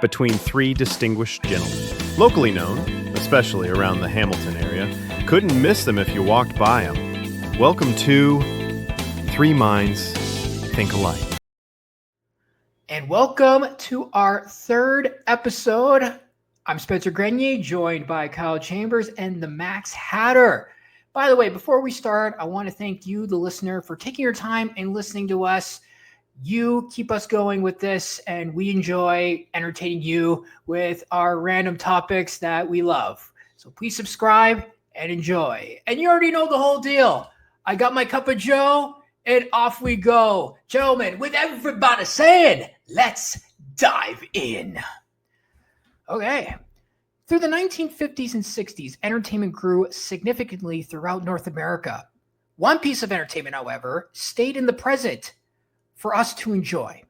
between three distinguished gentlemen, locally known, especially around the Hamilton area. Couldn't miss them if you walked by them. Welcome to Three Minds Think Alike. And welcome to our third episode. I'm Spencer Grenier, joined by Kyle Chambers and the Max Hatter. By the way, before we start, I want to thank you, the listener, for taking your time and listening to us. You keep us going with this, and we enjoy entertaining you with our random topics that we love. So please subscribe and enjoy. And you already know the whole deal. I got my cup of Joe, and off we go. Gentlemen, with everybody saying, let's dive in. Okay. Through the 1950s and 60s, entertainment grew significantly throughout North America. One piece of entertainment, however, stayed in the present for us to enjoy: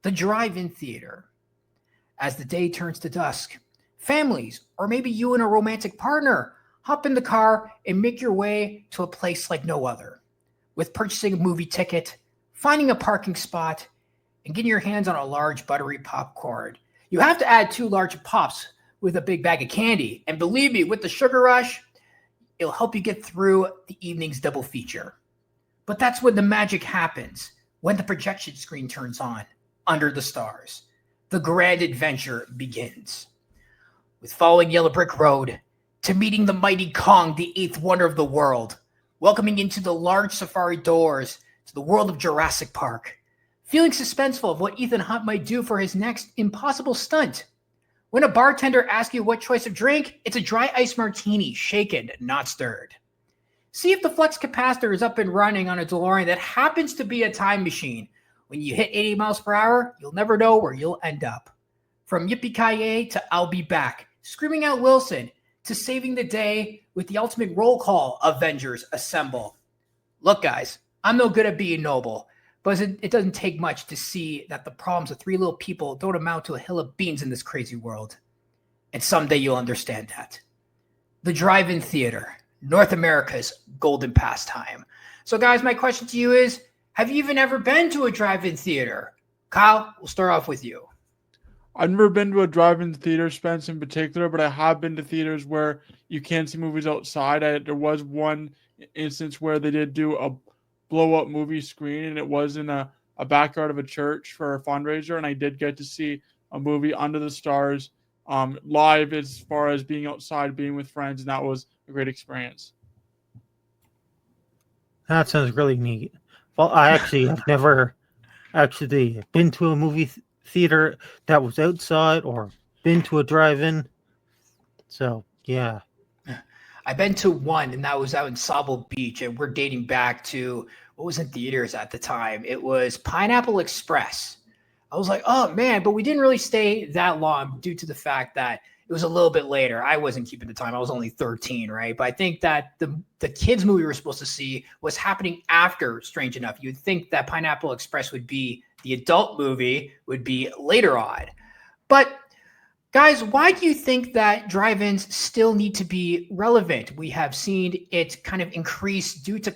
the drive-in theater. As the day turns to dusk, families, or maybe you and a romantic partner, hop in the car and make your way to a place like no other. With purchasing a movie ticket, finding a parking spot, and getting your hands on a large buttery popcorn. You have to add 2 large pops with a big bag of candy. And believe me, with the sugar rush, it'll help you get through the evening's double feature. But that's when the magic happens, when the projection screen turns on, under the stars. The grand adventure begins. With following Yellow Brick Road, to meeting the mighty Kong, the 8th wonder of the world, welcoming into the large safari doors to the world of Jurassic Park, feeling suspenseful of what Ethan Hunt might do for his next impossible stunt. When a bartender asks you what choice of drink, it's a dry ice martini, shaken, not stirred. See if the flux capacitor is up and running on a DeLorean that happens to be a time machine. When you hit 80 miles per hour, you'll never know where you'll end up. From Yippee-Ki-Yay to I'll Be Back, screaming out Wilson, to saving the day with the ultimate roll call, Avengers Assemble. Look, guys, I'm no good at being noble, but it doesn't take much to see that the problems of 3 little people don't amount to a hill of beans in this crazy world. And someday you'll understand that. The drive-in theater, North America's golden pastime. So guys, my question to you is, have you even ever been to a drive-in theater? Kyle, we'll start off with you. I've never been to a drive-in theater, Spence, in particular, but I have been to theaters where you can see movies outside. There was one instance where they did do a blow-up movie screen, and it was in a backyard of a church for a fundraiser, and I did get to see a movie Under the Stars live, as far as being outside, being with friends, and that was a great experience. That sounds really neat. Well, I actually have never actually been to a movie theater that was outside or been to a drive-in. So, yeah. I've been to one, and that was out in Sable Beach, and we're dating back to what was in theaters at the time. It was Pineapple Express. I was like, oh, man, but we didn't really stay that long due to the fact that it was a little bit later. I wasn't keeping the time. I was only 13, right? But I think that the kids' movie we were supposed to see was happening after Strange Enough. You'd think that Pineapple Express would be the adult movie, would be later on. But guys, why do you think that drive-ins still need to be relevant? We have seen it kind of increase due to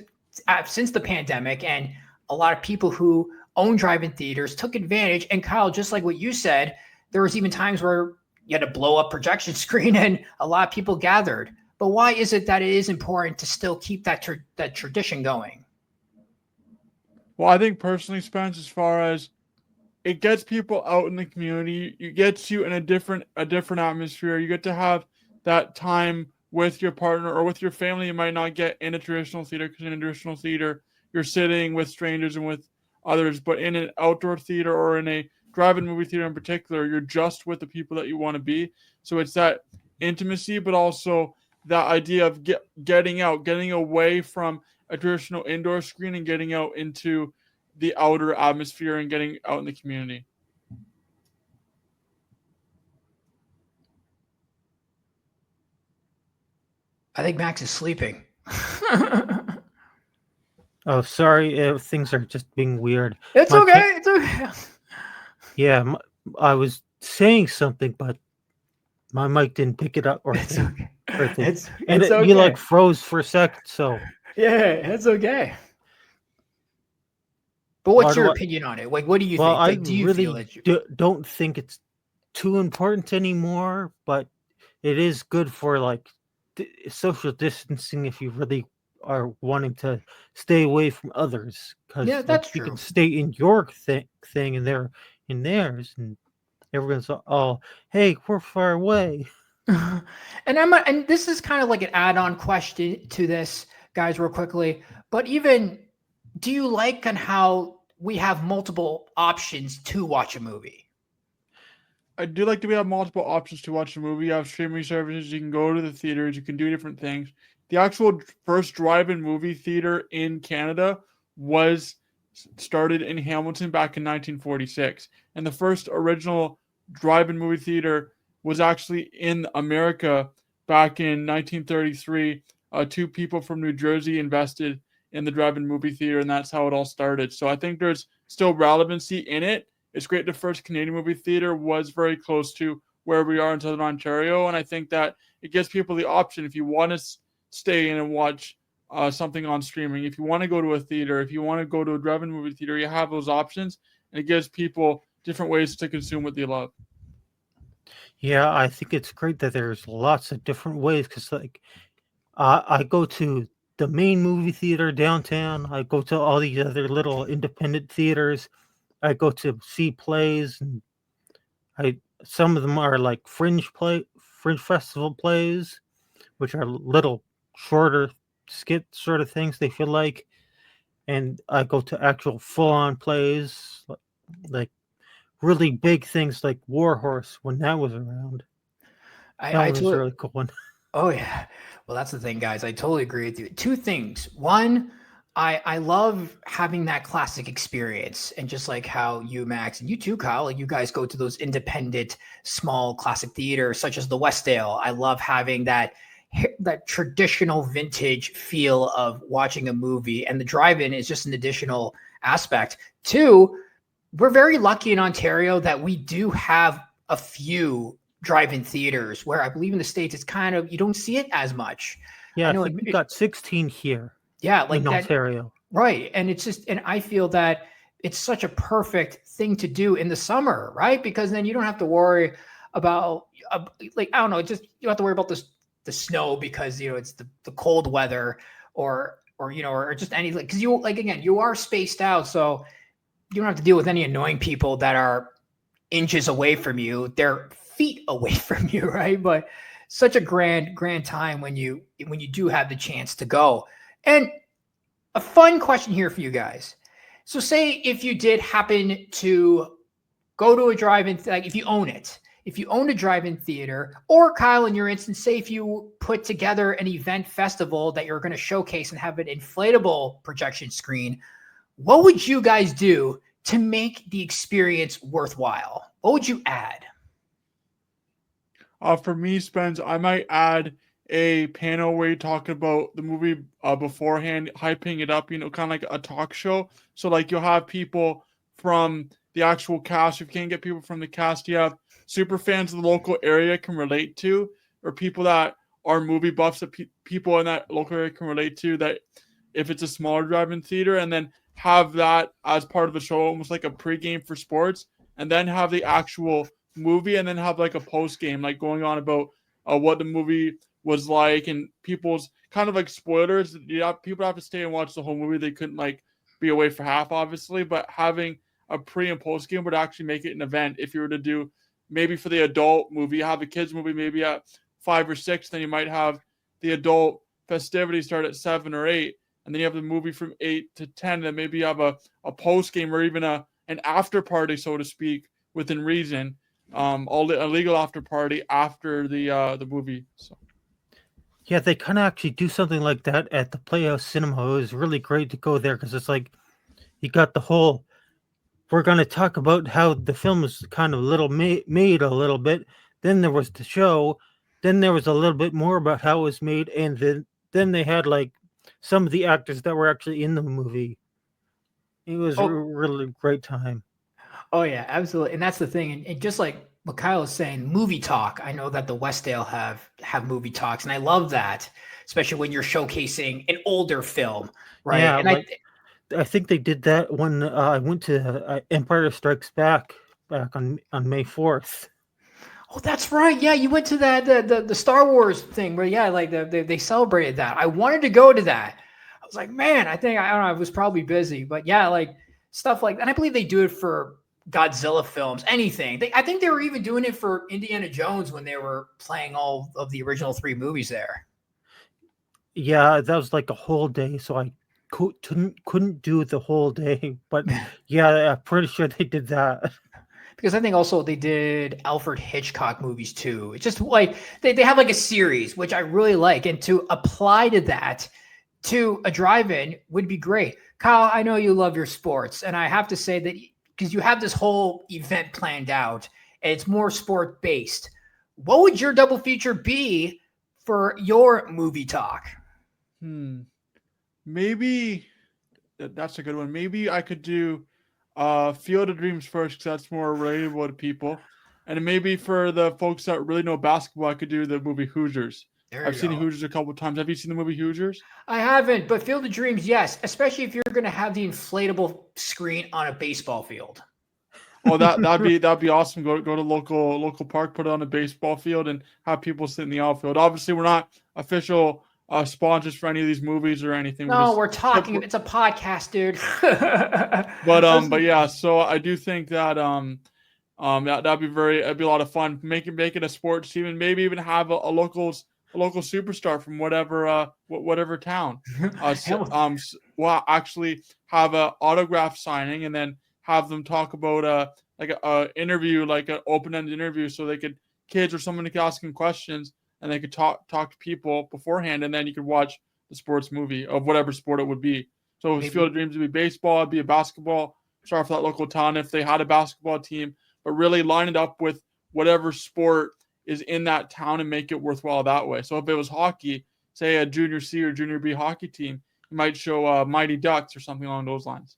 since the pandemic, and a lot of people who own drive-in theaters took advantage. And Kyle, just like what you said, there was even times where you had to blow up projection screen and a lot of people gathered. But why is it that it is important to still keep that tradition going? Well, I think personally, Spence, as far as it gets people out in the community, it gets you in a different atmosphere. You get to have that time with your partner or with your family you might not get in a traditional theater, because in a traditional theater, you're sitting with strangers and with others. But in an outdoor theater or in a drive-in movie theater in particular, you're just with the people that you want to be. So it's that intimacy, but also that idea of getting out, getting away from a traditional indoor screen and getting out into the outer atmosphere and getting out in the community. I think Max is sleeping. Oh, sorry. Things are just being weird. It's okay. It's okay. Yeah, I was saying something, but my mic didn't pick it up. It's okay. It's okay. You like froze for a second, so. Yeah, it's okay. But what's your opinion on it? Like, what do you think? Like, do you feel that don't think it's too important anymore, but it is good for like social distancing if you really are wanting to stay away from others, Yeah, because like that's you can true. stay in your thing and they're in theirs, and everyone's all, hey, we're far away. And this is kind of like an add-on question to this, guys, real quickly. But even, do you like on how we have multiple options to watch a movie? I do like that we have multiple options to watch a movie. You have streaming services. You can go to the theaters. You can do different things. The actual first drive-in movie theater in Canada was started in Hamilton back in 1946, and the first original drive-in movie theater was actually in America back in 1933. Two people from New Jersey invested in the drive-in movie theater, and that's how it all started. So I think there's still relevancy in it. It's great the first Canadian movie theater was very close to where we are in Southern Ontario, and I think that it gives people the option if you want to stay in and watch something on streaming, if you want to go to a theater, if you want to go to a drive-in movie theater, you have those options, and it gives people different ways to consume what they love. Yeah, I think it's great that there's lots of different ways, because like I go to the main movie theater downtown. I go to all these other little independent theaters. I go to see plays, and I some of them are like fringe festival plays, which are little shorter skit sort of things they feel like. And I go to actual full on plays, like really big things like Warhorse when that was around. That I one was a totally. really cool one. Oh yeah. Well, that's the thing, guys. I totally agree with you. Two things. One, I love having that classic experience, and just like how you, Max, and you too, Kyle, like you guys go to those independent, small classic theaters such as the Westdale. I love having that traditional vintage feel of watching a movie, and the drive-in is just an additional aspect. Two, we're very lucky in Ontario that we do have a few drive-in theaters, where I believe in the States it's kind of, you don't see it as much. Yeah, I I know, think we got 16 here yeah, in like that, Ontario. right? And it's just, and I feel that it's such a perfect thing to do in the summer, right? Because then you don't have to worry about, like, I don't know, just, you don't have to worry about the snow, because it's the cold weather, or just any, like, because you, like, again, you are spaced out, so you don't have to deal with any annoying people that are inches away from you. They're feet away from you, right? But such a grand time when you do have the chance to go. And a fun question here for you guys. So say if you did happen to go to a drive-in, like if you own it, if you own a drive-in theater, or Kyle, in your instance, say if you put together an event festival that you're going to showcase and have an inflatable projection screen, what would you guys do to make the experience worthwhile? What would you add? For me, Spence, I might add a panel where you talk about the movie beforehand, hyping it up, kind of like a talk show. So, like, you'll have people from the actual cast. If you can't get people from the cast, you have super fans of the local area can relate to, or people that are movie buffs that people in that local area can relate to, that if it's a smaller drive-in theater, and then have that as part of the show, almost like a pregame for sports, and then have the actual movie, and then have like a post game, like going on about what the movie was like, and people's kind of like spoilers. People have to stay and watch the whole movie. They couldn't like be away for half, obviously, but having a pre and post game would actually make it an event. If you were to do maybe for the adult movie, have a kids movie maybe at 5 or 6, then you might have the adult festivities start at 7 or 8, and then you have the movie from 8 to 10. And then maybe you have a post game, or even an after party, so to speak, within reason. A legal after party after the movie. So. Yeah, they kind of actually do something like that at the Playhouse Cinema. It was really great to go there, because it's like you got the whole. We're going to talk about how the film was kind of a little made a little bit. Then there was the show. Then there was a little bit more about how it was made, and then they had like some of the actors that were actually in the movie. It was a Oh, really great time. oh yeah, absolutely. And that's the thing. And just like what Kyle is saying, movie talk. I know that the Westdale have movie talks, and I love that, especially when you're showcasing an older film, right? Yeah, And I, like I think they did that when I went to Empire Strikes Back on May 4th. Oh, that's right. Yeah, you went to that the Star Wars thing where like they celebrated that. I wanted to go to that. I was like, man, I don't know, I was probably busy, but yeah, like stuff like, and I believe they do it for Godzilla films, anything. I think they were even doing it for Indiana Jones when they were playing all of the original 3 movies there. Yeah, that was like a whole day, so I couldn't do the whole day. But yeah, I'm pretty sure they did that. Because I think also they did Alfred Hitchcock movies too. It's just like they have like a series, which I really like. And to apply to that to a drive-in would be great. Kyle, I know you love your sports, and I have to say that because you have this whole event planned out and it's more sport based. What would your double feature be for your movie talk? Maybe that's a good one. Maybe I could do Field of Dreams first because that's more relatable to people. And maybe for the folks that really know basketball, I could do the movie Hoosiers. I've seen the Hoosiers a couple of times. Have you seen the movie Hoosiers? I haven't, but Field of Dreams, yes. Especially if you're going to have the inflatable screen on a baseball field. Oh, that'd be awesome. Go to local park, put it on a baseball field, and have people sit in the outfield. Obviously, we're not official sponsors for any of these movies or anything. No, we're talking. It's a podcast, dude. but yeah. So I do think that that'd be a lot of fun. Making a sports team, and maybe even have a local superstar from whatever town. Well, actually have a autograph signing, and then have them talk about like a interview, like an open-ended interview, so kids or someone could ask them questions, and they could talk to people beforehand, and then you could watch the sports movie of whatever sport it would be. So if Field of Dreams would be baseball, it'd be a basketball star for that local town if they had a basketball team, but really line it up with whatever sport is in that town and make it worthwhile that way. So if it was hockey, say a junior C or junior B hockey team, you might show Mighty Ducks or something along those lines.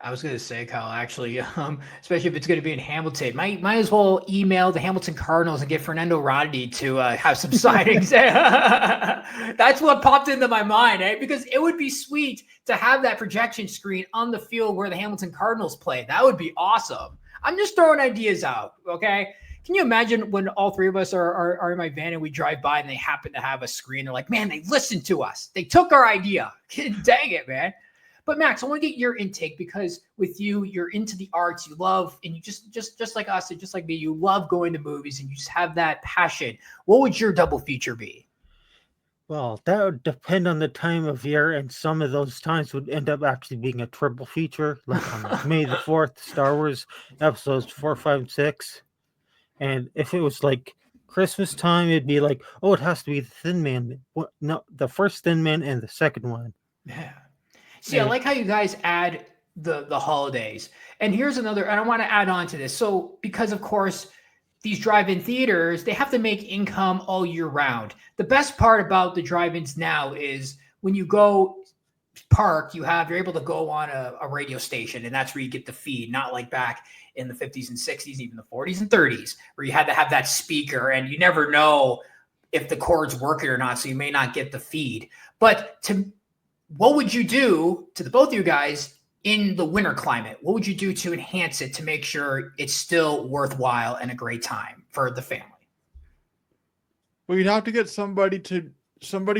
I was going to say, Kyle, actually, especially if it's going to be in Hamilton, might as well email the Hamilton Cardinals and get Fernando Rodney to have some signings. That's what popped into my mind, because it would be sweet to have that projection screen on the field where the Hamilton Cardinals play. That would be awesome. I'm just throwing ideas out, okay? Can you imagine when all three of us are in my van and we drive by and they happen to have a screen? They're like, man, they listened to us. They took our idea. Dang it, man. But Max, I want to get your intake because with you, you're into the arts, you love, and you just like us and just like me, you love going to movies and you just have that passion. What would your double feature be? Well, that would depend on the time of year, and some of those times would end up actually being a triple feature, like on May the 4th, Star Wars episodes 4, 5, and 6. And if it was like Christmas time, it'd be like, oh, it has to be the Thin Man. No, the first Thin Man and the second one. Yeah. See, I like how you guys add the holidays. And here's another, and I want to add on to this. So, because of course, these drive-in theaters, they have to make income all year round. The best part about the drive-ins now is when you go park, you're able to go on a radio station, and that's where you get the feed, not like back in the 50s and 60s, even the 40s and 30s, where you had to have that speaker, and you never know if the cord's working or not, so you may not get the feed. But what would you do to the both of you guys in the winter climate? What would you do to enhance it to make sure it's still worthwhile and a great time for the family? Well, you'd have to get somebody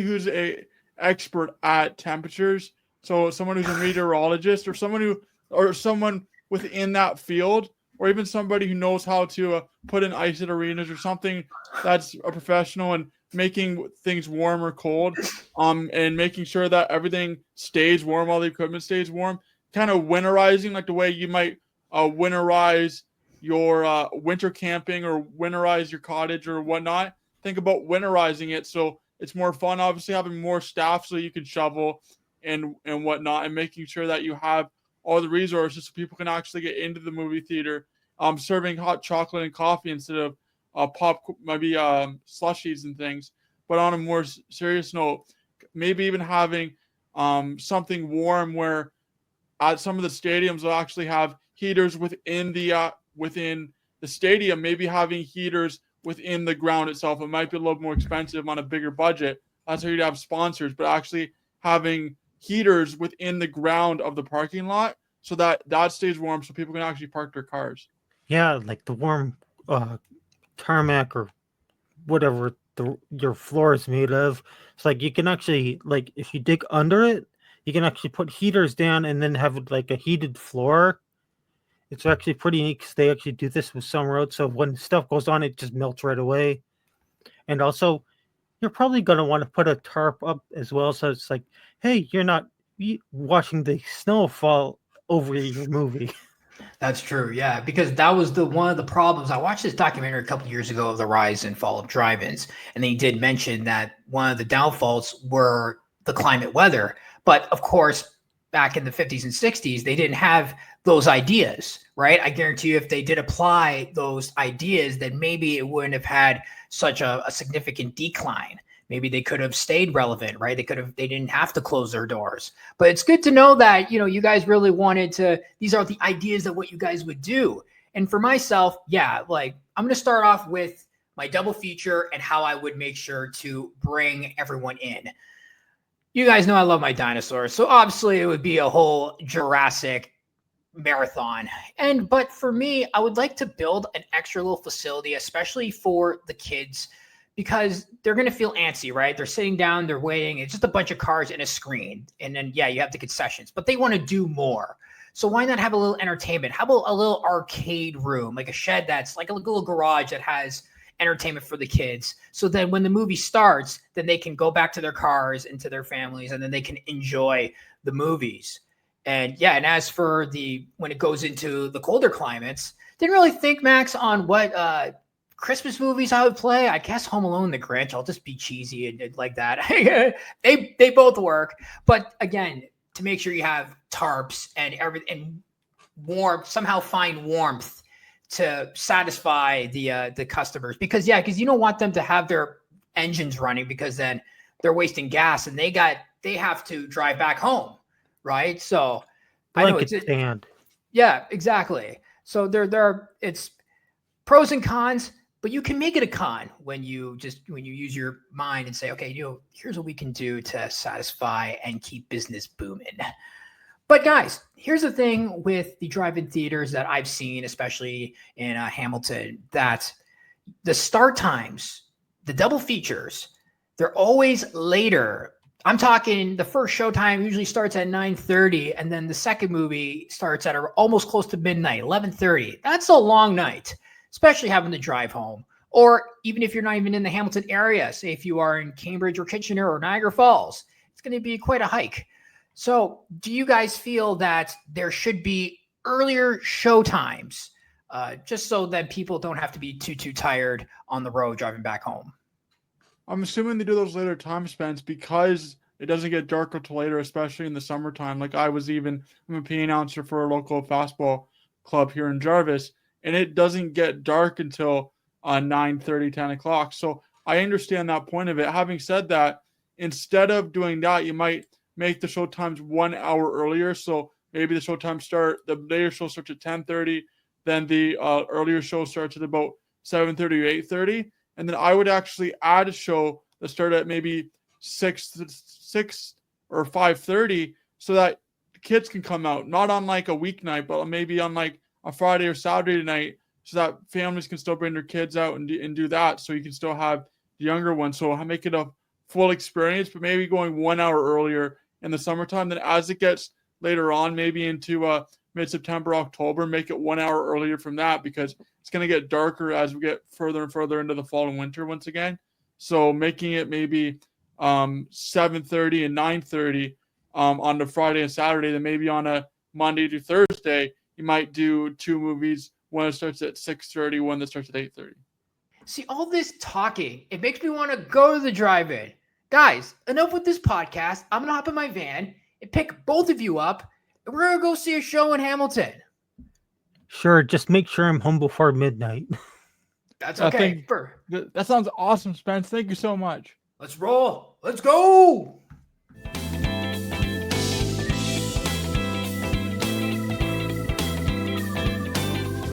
who's a expert at temperatures. So someone who's a meteorologist or someone within that field, or even somebody who knows how to put in ice at arenas or something that's a professional and making things warm or cold, and making sure that everything stays warm while the equipment stays warm. Kind of winterizing, like the way you might winterize your winter camping or winterize your cottage or whatnot. Think about winterizing it so it's more fun. Obviously, having more staff so you can shovel and whatnot, and making sure that you have all the resources so people can actually get into the movie theater. Serving hot chocolate and coffee instead of maybe slushies and things. But on a more serious note, maybe even having something warm where at some of the stadiums they'll actually have heaters within the stadium. Maybe having heaters within the ground itself. It might be a little more expensive on a bigger budget. That's how you'd have sponsors, but actually having heaters within the ground of the parking lot so that stays warm so people can actually park their cars. Yeah, like the warm tarmac or whatever your floor is made of. It's like you can actually, like, if you dig under it, you can actually put heaters down and then have like a heated floor. It's actually pretty neat because they actually do this with some roads. So when stuff goes on, it just melts right away. And also, you're probably going to want to put a tarp up as well. So it's like, hey, you're not watching the snow fall over your movie. That's true, yeah, because that was one of the problems. I watched this documentary a couple years ago of the rise and fall of drive-ins, and they did mention that one of the downfalls were the climate weather. But of course, back in the 50s and 60s, they didn't have those ideas, right? I guarantee you, if they did apply those ideas, then maybe it wouldn't have had such a significant decline. Maybe they could have stayed relevant, right? They didn't have to close their doors. But it's good to know that, you guys really wanted to, these are the ideas of what you guys would do. And for myself, yeah, like I'm going to start off with my double feature and how I would make sure to bring everyone in. You guys know I love my dinosaurs. So obviously it would be a whole Jurassic marathon. But for me, I would like to build an extra little facility, especially for the kids, because they're going to feel antsy, right? They're sitting down, they're waiting. It's just a bunch of cars and a screen. And then, yeah, you have the concessions, but they want to do more. So why not have a little entertainment? How about a little arcade room, like a shed that's like a little garage that has entertainment for the kids? So then when the movie starts, then they can go back to their cars and to their families, and then they can enjoy the movies. And yeah, and as for when it goes into the colder climates, didn't really think, Max, on what Christmas movies I would play. I guess Home Alone, The Grinch. I'll just be cheesy and like that. They both work, but again, to make sure you have tarps and everything, warmth, somehow find warmth to satisfy the customers, because you don't want them to have their engines running, because then they're wasting gas and they have to drive back home, right? So I know it's stand. Yeah, exactly. So it's pros and cons. But you can make it a con when you use your mind and say, okay, here's what we can do to satisfy and keep business booming. But guys, here's the thing with the drive-in theaters that I've seen, especially in Hamilton, that the start times, the double features, they're always later. I'm talking the first showtime usually starts at 9:30, and then the second movie starts at almost close to midnight, 11:30. That's a long night, especially having to drive home. Or even if you're not even in the Hamilton area, say if you are in Cambridge or Kitchener or Niagara Falls, it's going to be quite a hike. So do you guys feel that there should be earlier show times, just so that people don't have to be too tired on the road driving back home? I'm assuming they do those later time spends because it doesn't get dark until later, especially in the summertime. Like I'm a PA announcer for a local fastball club here in Jarvis, and it doesn't get dark until 9:30, 10 o'clock. So I understand that point of it. Having said that, instead of doing that, you might make the show times 1 hour earlier. So maybe the later show starts at 10:30, then the earlier show starts at about 7:30 or 8:30. And then I would actually add a show that started at maybe 6 or 5:30, so that the kids can come out, not on like a weeknight, but maybe on like a Friday or Saturday night, so that families can still bring their kids out and do that. So you can still have the younger ones. So make it a full experience, but maybe going 1 hour earlier in the summertime. Then as it gets later on, maybe into mid-September, October, make it 1 hour earlier from that, because it's going to get darker as we get further and further into the fall and winter once again. So making it maybe 7:30 and 9:30 on the Friday and Saturday, then maybe on a Monday to Thursday, you might do two movies. One that starts at 6:30, one that starts at 8:30. See, all this talking, it makes me want to go to the drive-in. Guys, enough with this podcast. I'm going to hop in my van and pick both of you up, and we're going to go see a show in Hamilton. Sure, just make sure I'm home before midnight. That's okay. That sounds awesome, Spence. Thank you so much. Let's roll. Let's go.